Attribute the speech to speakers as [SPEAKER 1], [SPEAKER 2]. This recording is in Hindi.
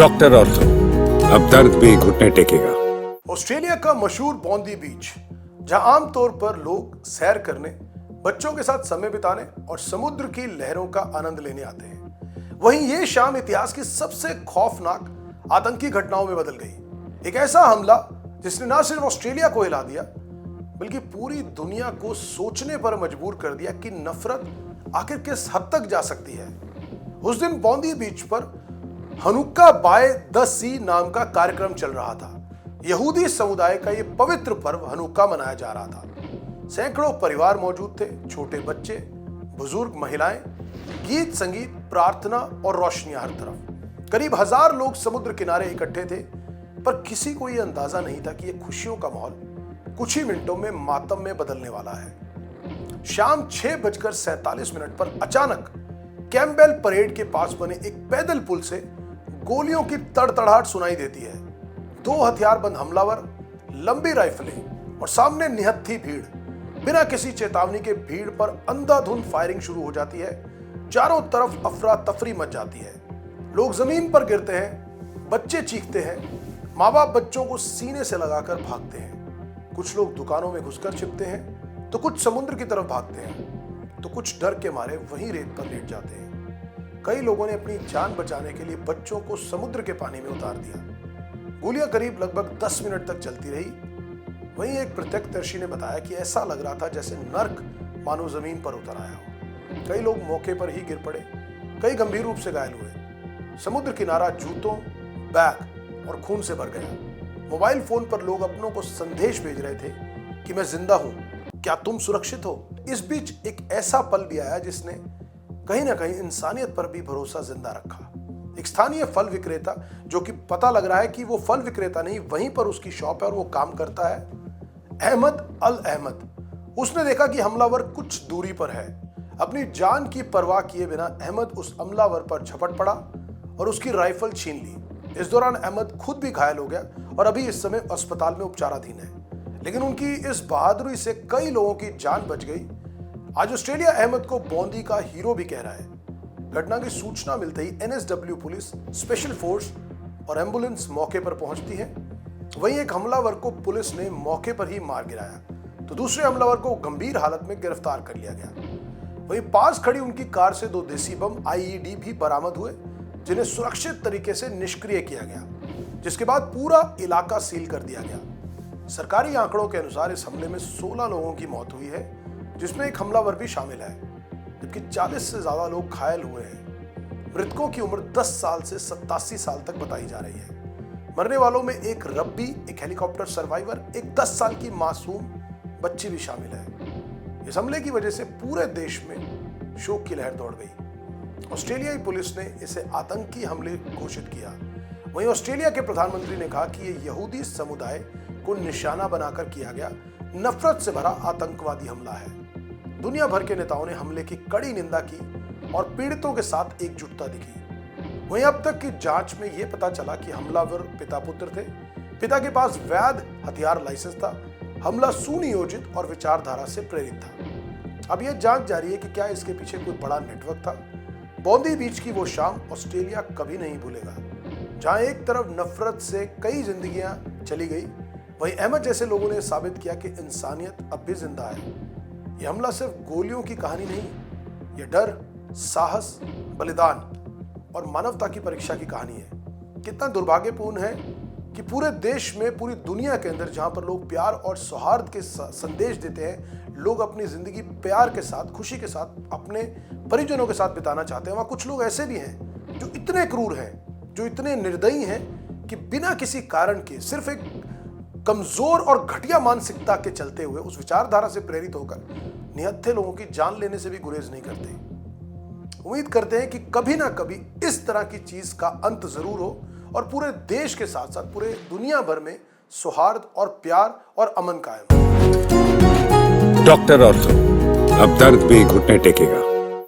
[SPEAKER 1] डॉक्टर ऑर्थो, अब दर्द भी घुटने टेकेगा।
[SPEAKER 2] ऑस्ट्रेलिया का मशहूर बॉन्दी बीच, जहां आमतौर पर लोग सैर करने, बच्चों के साथ समय बिताने और समुद्र की लहरों का आनंद लेने आते हैं, वहीं ये शाम इतिहास की सबसे खौफनाक आतंकी घटनाओं में बदल गई। एक ऐसा हमला जिसने न सिर्फ ऑस्ट्रेलिया को हिला दिया बल्कि पूरी दुनिया को सोचने पर मजबूर कर दिया कि नफरत आखिर किस हद तक जा सकती है। उस दिन बॉन्दी बीच पर हनुक्का बाय द सी नाम का कार्यक्रम चल रहा था। यहूदी समुदाय का यह पवित्र पर्व हनुक्का मनाया जा रहा था। सैकड़ों परिवार मौजूद थे, छोटे बच्चे, बुजुर्ग, महिलाएं, गीत संगीत, प्रार्थना और रोशनियां हर तरफ। करीब 1000 लोग समुद्र किनारे इकट्ठे थे, पर किसी को यह अंदाजा नहीं था कि यह खुशियों का माहौल कुछ ही मिनटों में मातम में बदलने वाला है। शाम 6:47 पर अचानक कैम्पबेल परेड के पास बने एक पैदल पुल से गोलियों की तड़तड़ाहट सुनाई देती है। 2 हथियारबंद हमलावर, लंबी राइफलें और सामने निहत्थी भीड़। बिना किसी चेतावनी के भीड़ पर अंधाधुंध फायरिंग शुरू हो जाती है। चारों तरफ अफरा तफरी मच जाती है। लोग जमीन पर गिरते हैं, बच्चे चीखते हैं, माँ बाप बच्चों को सीने से लगाकर भागते हैं। कुछ लोग दुकानों में घुसकर छिपते हैं, तो कुछ समुद्र की तरफ भागते हैं, तो कुछ डर के मारे वहीं रेत पर लेट जाते हैं। कई लोगों ने अपनी जान बचाने के लिए बच्चों को समुद्र के पानी में उतार दिया। गोलियां करीब लगभग 10 मिनट तक चलती रही। वहीं एक प्रत्यक्षदर्शी ने बताया कि ऐसा लग रहा था जैसे नर्क मानो जमीन पर उतर आया हो। कई लोग मौके पर ही गिर पड़े, कई गंभीर रूप से घायल हुए। समुद्र किनारा जूतों, बैग और खून से भर गया। मोबाइल फोन पर लोग अपनों को संदेश भेज रहे थे कि मैं जिंदा हूं, क्या तुम सुरक्षित हो। इस बीच एक ऐसा पल भी आया जिसने कहीं ना कहीं इंसानियत पर भी भरोसा जिंदा रखा। एक स्थानीय फल विक्रेता, जो कि पता लग रहा है कि वो फल विक्रेता नहीं, वहीं पर उसकी शॉप है और वो काम करता है, अहमद अल अहमद। उसने देखा कि हमलावर कुछ दूरी पर है। अपनी जान की परवाह किए बिना अहमद उस हमलावर पर झपट पड़ा और उसकी राइफल छीन ली। इस दौरान अहमद खुद भी घायल हो गया और अभी इस समय अस्पताल में उपचाराधीन है, लेकिन उनकी इस बहादुरी से कई लोगों की जान बच गई। आज ऑस्ट्रेलिया अहमद को बॉन्दी का हीरो भी कह रहा है। घटना की सूचना मिलते ही एनएसडब्ल्यू पुलिस, स्पेशल फोर्स और एम्बुलेंस मौके पर पहुंचती है। वहीं एक हमलावर को पुलिस ने मौके पर ही मार गिराया, तो दूसरे हमलावर को गंभीर हालत में गिरफ्तार कर लिया गया। वहीं पास खड़ी उनकी कार से 2 देसी बम आईईडी भी बरामद हुए, जिन्हें सुरक्षित तरीके से निष्क्रिय किया गया, जिसके बाद पूरा इलाका सील कर दिया गया। सरकारी आंकड़ों के अनुसार इस हमले में 16 लोगों की मौत हुई है, जिसमें एक हमलावर भी शामिल है, जबकि 40 से ज्यादा लोग घायल हुए हैं। मृतकों की उम्र 10 साल से 87 साल तक बताई जा रही है। मरने वालों में एक रब्बी, एक हेलीकॉप्टर सर्वाइवर, एक 10 साल की मासूम बच्ची भी शामिल है। इस हमले की वजह से पूरे देश में शोक की लहर दौड़ गई। ऑस्ट्रेलियाई पुलिस ने इसे आतंकी हमले घोषित किया। वहीं ऑस्ट्रेलिया के प्रधानमंत्री ने कहा कि यह यहूदी समुदाय को निशाना बनाकर किया गया नफरत से भरा आतंकवादी हमला है। दुनिया भर के नेताओं ने हमले की कड़ी निंदा की और पीड़ितों के साथ एकजुटता दिखी। वहीं अब तक की जांच में यह पता चला कि हमलावर पिता पुत्र थे। पिता के पास वैध हथियार लाइसेंस था। हमला सुनियोजित और विचारधारा से प्रेरित था। अब यह जांच जारी है कि क्या इसके पीछे कोई बड़ा नेटवर्क था। बॉन्दी बीच की वो शाम ऑस्ट्रेलिया कभी नहीं भूलेगा, जहां एक तरफ नफरत से कई जिंदगियां चली गई, वहीं अहमद जैसे लोगों ने साबित किया कि इंसानियत अब भी जिंदा है। यह हमला सिर्फ गोलियों की कहानी नहीं, यह डर, साहस, बलिदान और मानवता की परीक्षा की कहानी है। कितना दुर्भाग्यपूर्ण है कि पूरे देश में, पूरी दुनिया के अंदर, जहां पर लोग प्यार और सौहार्द के संदेश देते हैं, लोग अपनी जिंदगी प्यार के साथ, खुशी के साथ, अपने परिजनों के साथ बिताना चाहते हैं, वहां कुछ लोग ऐसे भी हैं जो इतने क्रूर हैं, जो इतने निर्दयी हैं कि बिना किसी कारण के, सिर्फ एक कमजोर और घटिया मानसिकता के चलते हुए, उस विचारधारा से प्रेरित होकर निहत्थे लोगों की जान लेने से भी गुरेज नहीं करते। उम्मीद करते हैं कि कभी ना कभी इस तरह की चीज का अंत जरूर हो और पूरे देश के साथ साथ पूरे दुनिया भर में सौहार्द और प्यार और अमन कायम हो।
[SPEAKER 1] डॉक्टर ऑर्थो, अब दर्द भी घुटने टेकेगा।